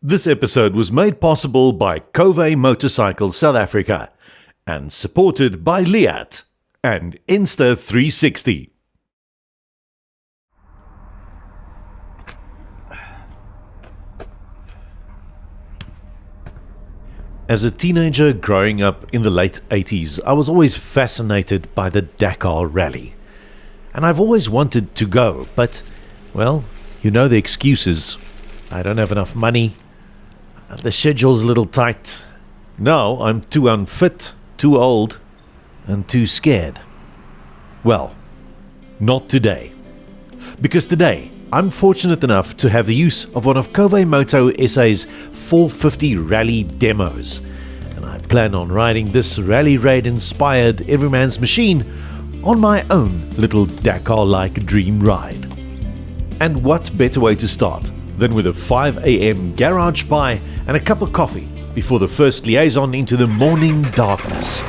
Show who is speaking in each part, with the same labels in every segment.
Speaker 1: This episode was made possible by Kove Motorcycle South Africa and supported by Leatt and Insta360. As a teenager growing up in the late 80s, I was always fascinated by the Dakar Rally. And I've always wanted to go, but, well, you know the excuses. I don't have enough money. The schedule's a little tight. Now I'm too unfit, too old, and too scared. Well, not today. Because today, I'm fortunate enough to have the use of one of Kove Moto SA's 450 rally demos. And I plan on riding this rally raid-inspired everyman's machine on my own little Dakar-like dream ride. And what better way to start than with a 5 a.m. garage pie and a cup of coffee before the first liaison into the morning darkness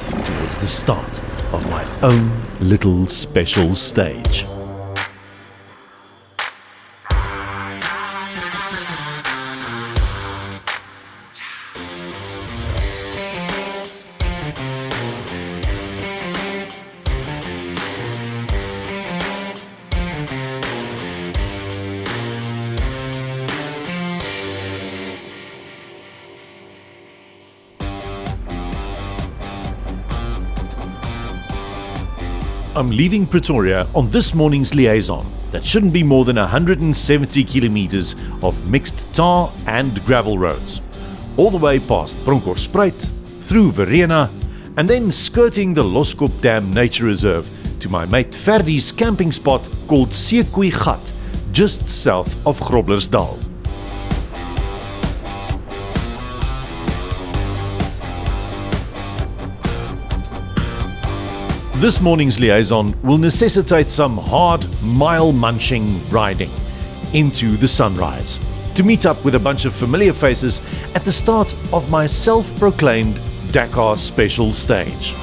Speaker 1: towards the start of my own little special stage. I'm leaving Pretoria on this morning's liaison that shouldn't be more than 170 kilometers of mixed tar and gravel roads, all the way past Bronkhorstspruit, through Verena, and then skirting the Loskop Dam Nature Reserve to my mate Ferdi's camping spot called Sekoe Gat, just south of Groblersdal. This morning's liaison will necessitate some hard, mile-munching riding into the sunrise to meet up with a bunch of familiar faces at the start of my self-proclaimed Dakar special stage.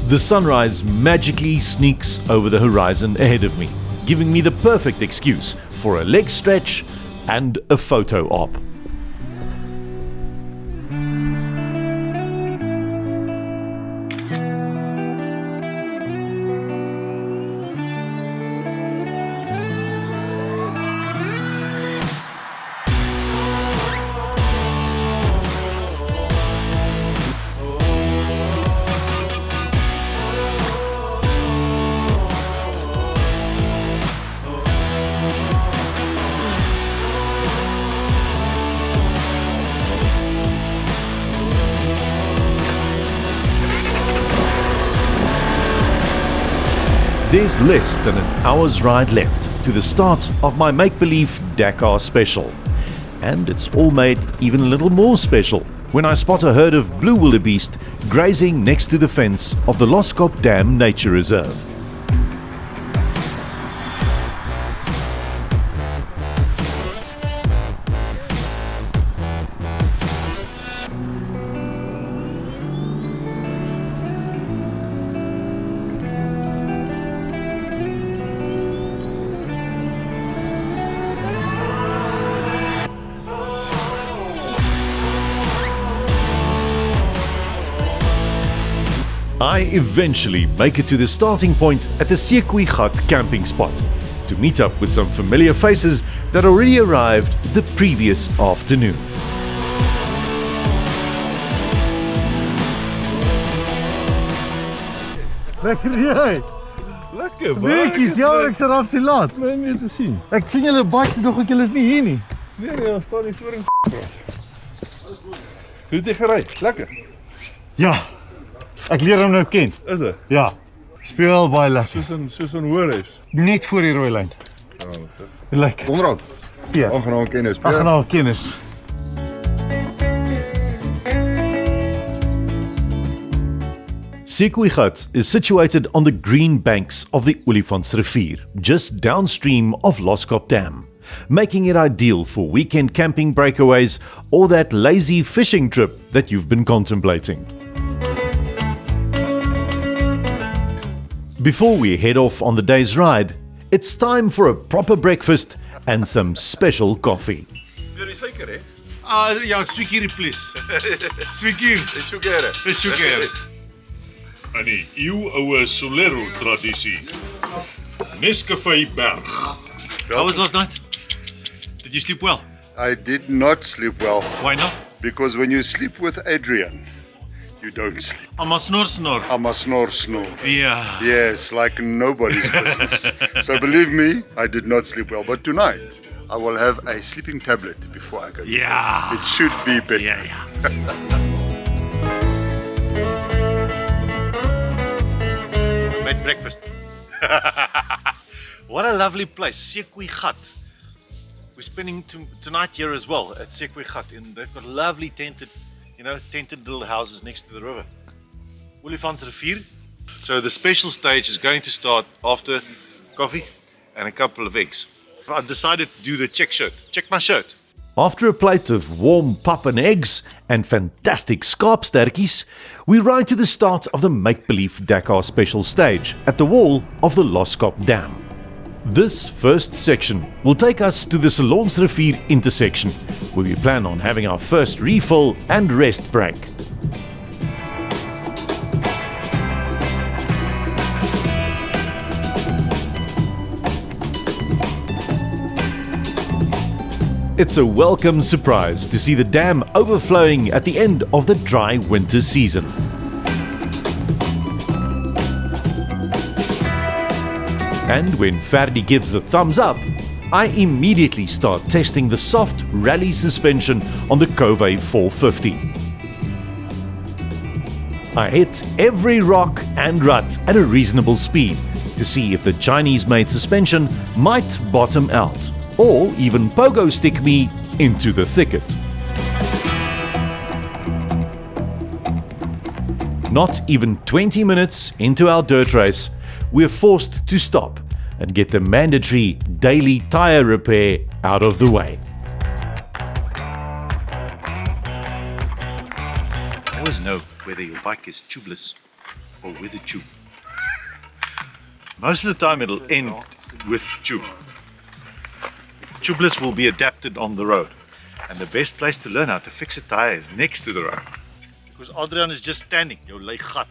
Speaker 1: The sunrise magically sneaks over the horizon ahead of me, giving me the perfect excuse for a leg stretch and a photo op. There's less than an hour's ride left to the start of my make-believe Dakar special. And it's all made even a little more special when I spot a herd of blue wildebeest grazing next to the fence of the Loskop Dam Nature Reserve. I eventually make it to the starting point at the Sekoe Gat camping spot to meet up with some familiar faces that already arrived the previous afternoon.
Speaker 2: Lekker jy!
Speaker 3: Lekker, man.
Speaker 2: Netjies, ja, ek sal af sien laat.
Speaker 3: Nee, meer te sien.
Speaker 2: Ek sien julle baie nog ek julle is nie hier nie.
Speaker 3: Nee, ons staan hier voor in Hoe het jy gery? Lekker.
Speaker 2: Ja. Ek leer hom nou ken.
Speaker 3: Is dit?
Speaker 2: Ja. Speel baie lekker.
Speaker 3: Soos in Hoorhuis.
Speaker 2: Net voor die rooi lyn.
Speaker 3: Ja,
Speaker 2: Lekker.
Speaker 3: Konrad.
Speaker 2: Ja.
Speaker 3: Aangenaam kennis.
Speaker 2: Aangenaam kennis.
Speaker 1: Sekoegat is situated on the green banks of the Olifantsrivier, just downstream of Loskop Dam, making it ideal for weekend camping breakaways or that lazy fishing trip that you've been contemplating. Before we head off on the day's ride, it's time for a proper breakfast and some special coffee.
Speaker 3: Jullie zeker, hè?
Speaker 4: Ja, sweetie please. Sweetie.
Speaker 3: Is sugar.
Speaker 4: Is sugar. En die eeuwoue Solero tradisie. Nescafe Berg. How was last night? Did you sleep well?
Speaker 5: I did not sleep well
Speaker 4: Why not?
Speaker 5: because when you sleep with Adrian, you don't sleep.
Speaker 4: I'm a snore.
Speaker 5: I'm a snore.
Speaker 4: Yeah.
Speaker 5: Yes, like nobody's business. So believe me, I did not sleep well. But tonight, I will have a sleeping tablet before I go.
Speaker 4: Yeah.
Speaker 5: It should be better.
Speaker 4: Yeah. Made breakfast. What a lovely place, Sekoegat. We're spending tonight here as well at Sekoegat, and they've got lovely tented little houses next to the river. Olifantsrivier. So the special stage is going to start after coffee and a couple of eggs. I decided to do the check my shirt.
Speaker 1: After a plate of warm pap and eggs and fantastic skaapstertjies, we ride to the start of the make-believe Dakar special stage at the wall of the Loskop Dam. This first section will take us to the Salonsrivier intersection, where we plan on having our first refill and rest break. It's a welcome surprise to see the dam overflowing at the end of the dry winter season. And when Ferdi gives the thumbs up, I immediately start testing the soft rally suspension on the Kove 450. I hit every rock and rut at a reasonable speed to see if the Chinese-made suspension might bottom out, or even pogo stick me into the thicket. Not even 20 minutes into our dirt race, we're forced to stop and get the mandatory daily tire repair out of the way.
Speaker 4: Always know whether your bike is tubeless or with a tube. Most of the time it'll end with tube. Tubeless will be adapted on the road, and the best place to learn how to fix a tire is next to the road. Because Adrian is just standing, jou lei gat.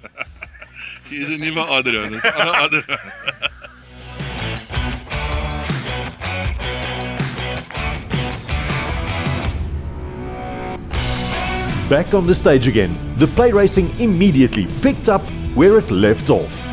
Speaker 3: Hier is een nieuwe Adrian. Dit is een ander Adrian.
Speaker 1: Back on the stage again, the play racing immediately picked up where it left off.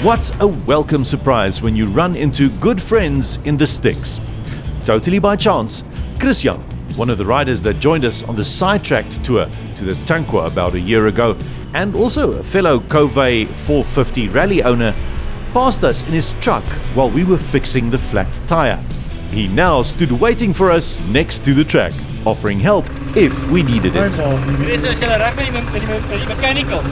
Speaker 1: What a welcome surprise when you run into good friends in the sticks. Totally by chance, Chris Young, one of the riders that joined us on the sidetracked tour to the Tankwa about a year ago, and also a fellow Kove 450 rally owner, passed us in his truck while we were fixing the flat tire. He now stood waiting for us next to the track, offering help if we needed it.
Speaker 6: Dit is julle reg met die mechanicals.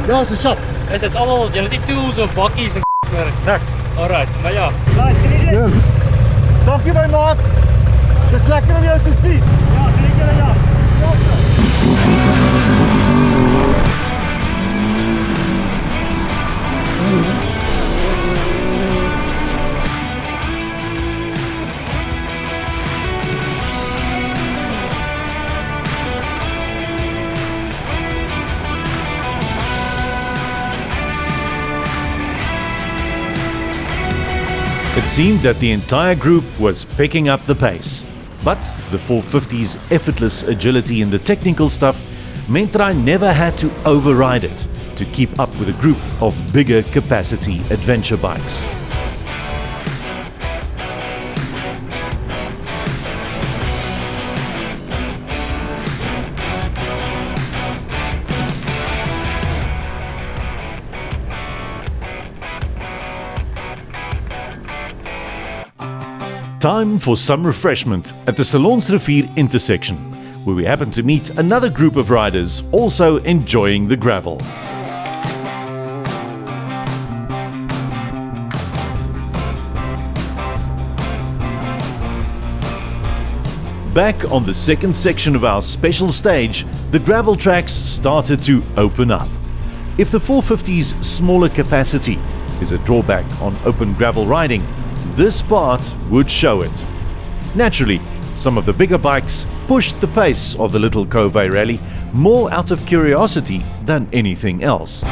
Speaker 2: Ja, is 'n shop.
Speaker 6: Is dit almal julle die tools of bakkies en
Speaker 2: Niks.
Speaker 6: alright, maar ja.
Speaker 2: Dankie my maat. Dis lekker om jou te sien.
Speaker 6: Ja, kijk julle ja.
Speaker 1: It seemed that the entire group was picking up the pace. But the 450's effortless agility in the technical stuff meant that I never had to override it to keep up with a group of bigger capacity adventure bikes. Time for some refreshment at the Salonsrivier intersection, where we happen to meet another group of riders also enjoying the gravel. Back on the second section of our special stage, the gravel tracks started to open up. If the 450's smaller capacity is a drawback on open gravel riding, this part would show it. Naturally, some of the bigger bikes pushed the pace of the little Kove rally more out of curiosity than anything else.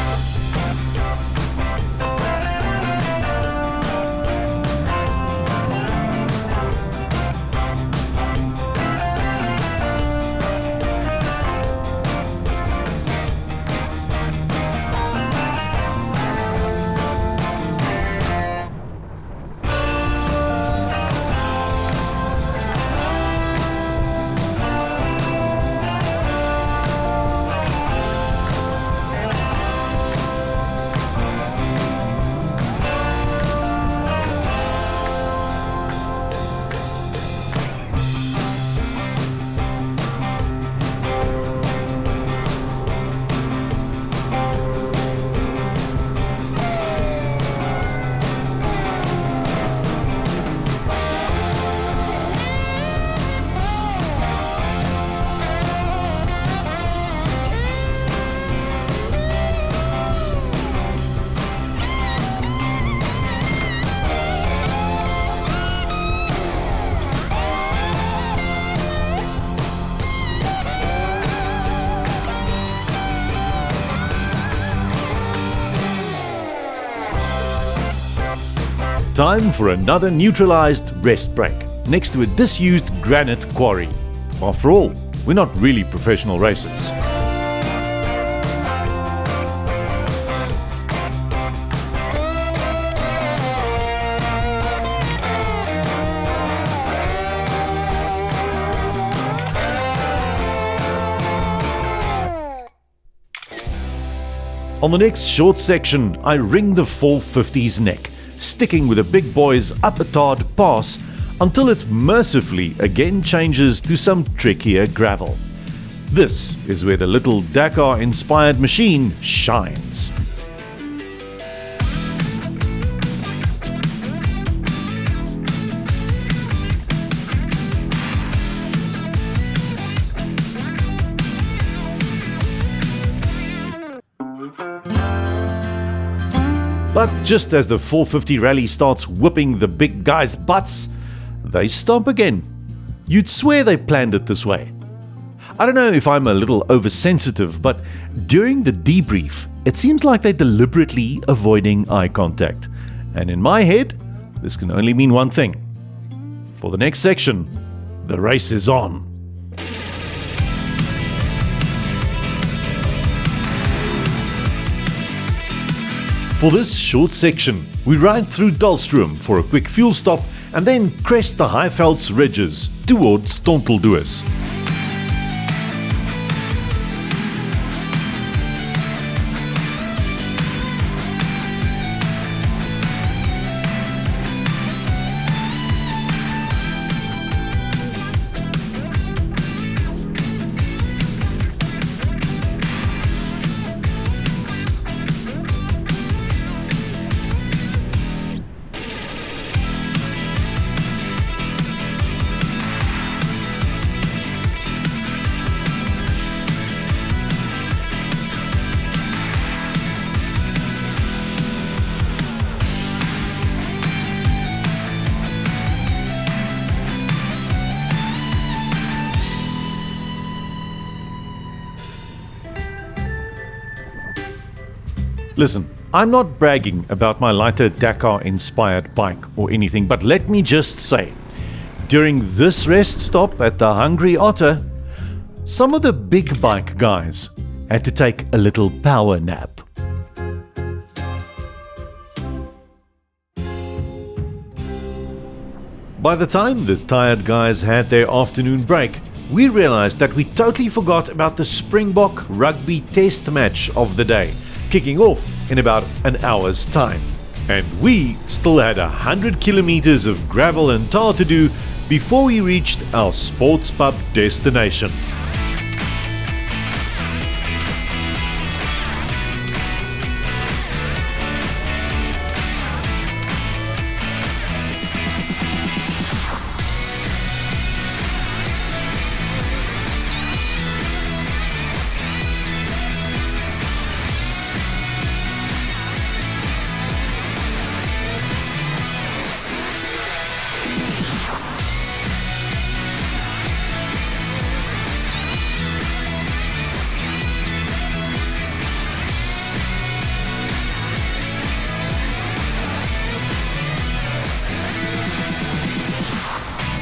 Speaker 1: Time for another neutralized rest break next to a disused granite quarry. After all, we're not really professional racers. On the next short section, I wring the 450's neck, sticking with the big boys up a tarred pass until it mercifully again changes to some trickier gravel. This is where the little Dakar-inspired machine shines. But just as the 450 rally starts whooping the big guys' butts, they stop again. You'd swear they planned it this way. I don't know if I'm a little oversensitive, but during the debrief, it seems like they're deliberately avoiding eye contact. And in my head, this can only mean one thing. For the next section, the race is on. For this short section, we ride through Dalstroom for a quick fuel stop and then crest the Highvelds ridges towards Tonteldoos. Listen, I'm not bragging about my lighter Dakar-inspired bike or anything, but let me just say, during this rest stop at the Hungry Otter, some of the big bike guys had to take a little power nap. By the time the tired guys had their afternoon break, we realized that we totally forgot about the Springbok rugby test match of the day, kicking off in about an hour's time. And we still had 100 kilometers of gravel and tar to do before we reached our sports pub destination.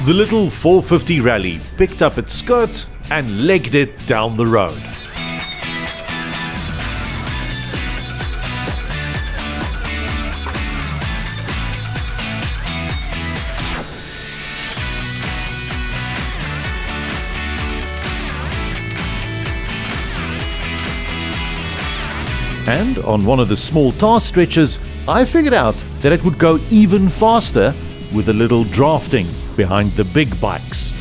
Speaker 1: The little 450 rally picked up its skirt and legged it down the road. And on one of the small tar stretches, I figured out that it would go even faster with a little drafting behind the big bikes.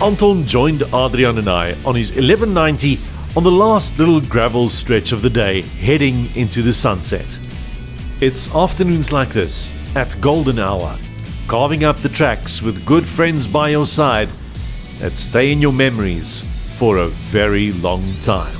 Speaker 1: Anton joined Adrian and I on his 1190 on the last little gravel stretch of the day, heading into the sunset. It's afternoons like this, at golden hour, carving up the tracks with good friends by your side that stay in your memories for a very long time.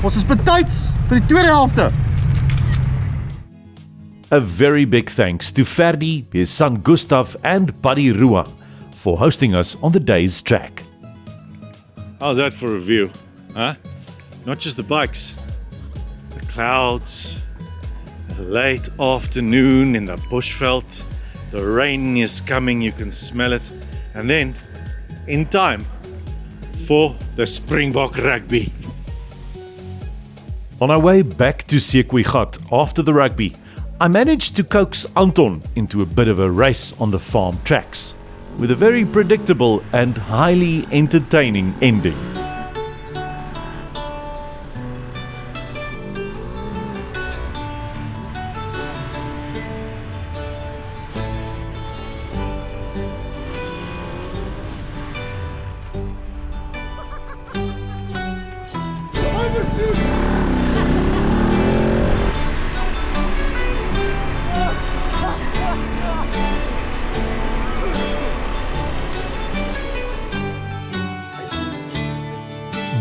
Speaker 2: Ons is betyds vir die tweede helfte.
Speaker 1: A very big thanks to Ferdi, his son Gustav and buddy Ruan for hosting us on the day's track.
Speaker 7: How's that for a view, huh? Not just the bikes, the clouds, the late afternoon in the bushveld, the rain is coming, you can smell it, and then, in time, for the Springbok rugby.
Speaker 1: On our way back to Sequoigat after the rugby, I managed to coax Anton into a bit of a race on the farm tracks, with a very predictable and highly entertaining ending.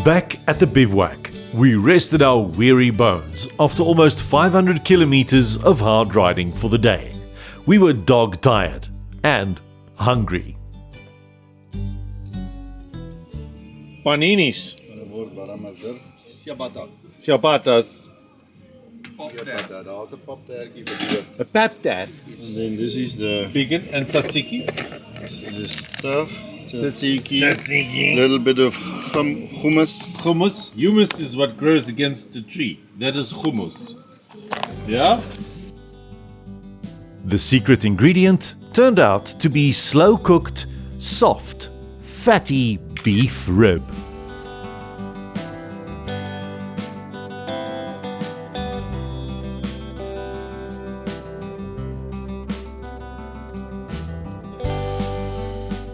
Speaker 1: Back at the bivouac, we rested our weary bones after almost 500 kilometers of hard riding for the day. We were dog tired and hungry.
Speaker 7: Paninis.
Speaker 2: Ciabatta.
Speaker 7: Ciabattas.
Speaker 2: Ciabatta, daar's 'n paptertjie vir jou.
Speaker 7: A paptart.
Speaker 2: And then this is the
Speaker 7: Vegan and tzatziki.
Speaker 2: stuff. Tzatziki.
Speaker 7: Tzatziki.
Speaker 2: Little bit of hummus.
Speaker 7: Hummus. Humus is what grows against the tree. That is hummus. Yeah?
Speaker 1: The secret ingredient turned out to be slow-cooked, soft, fatty beef rib.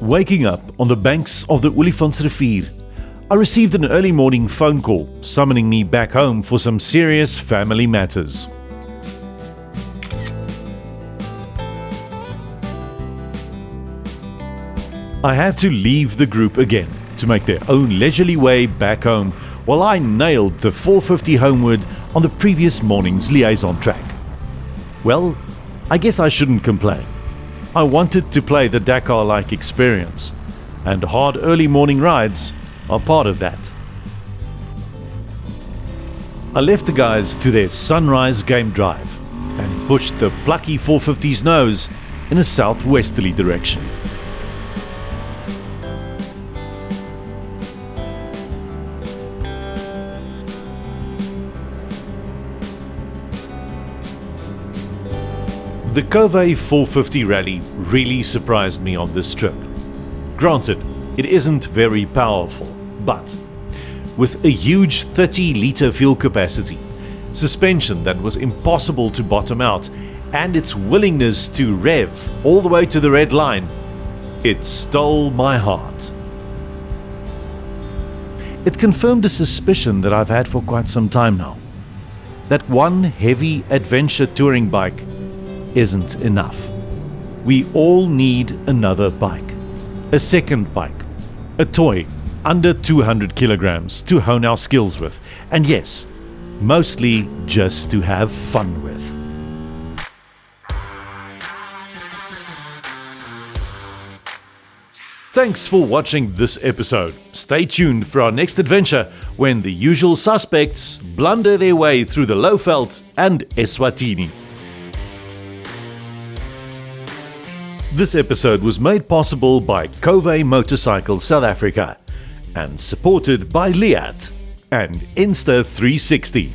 Speaker 1: Waking up on the banks of the Olifantsrivier, I received an early morning phone call summoning me back home for some serious family matters. I had to leave the group again to make their own leisurely way back home while I nailed the 450 Homeward on the previous morning's Liaison track. Well, I guess I shouldn't complain. I wanted to play the Dakar-like experience, and hard early morning rides are part of that. I left the guys to their sunrise game drive and pushed the plucky 450's nose in a southwesterly direction. The Kove 450 rally really surprised me on this trip. Granted, it isn't very powerful, but with a huge 30-litre fuel capacity, suspension that was impossible to bottom out, and its willingness to rev all the way to the red line, it stole my heart. It confirmed a suspicion that I've had for quite some time now, that one heavy adventure touring bike isn't enough. We all need another bike, a second bike, a toy under 200 kilograms to hone our skills with, and yes, mostly just to have fun with. Thanks for watching this episode. Stay tuned for our next adventure when the usual suspects blunder their way through the Lowveld and Eswatini. This episode was made possible by Kove Motorcycle South Africa and supported by Leatt and Insta360.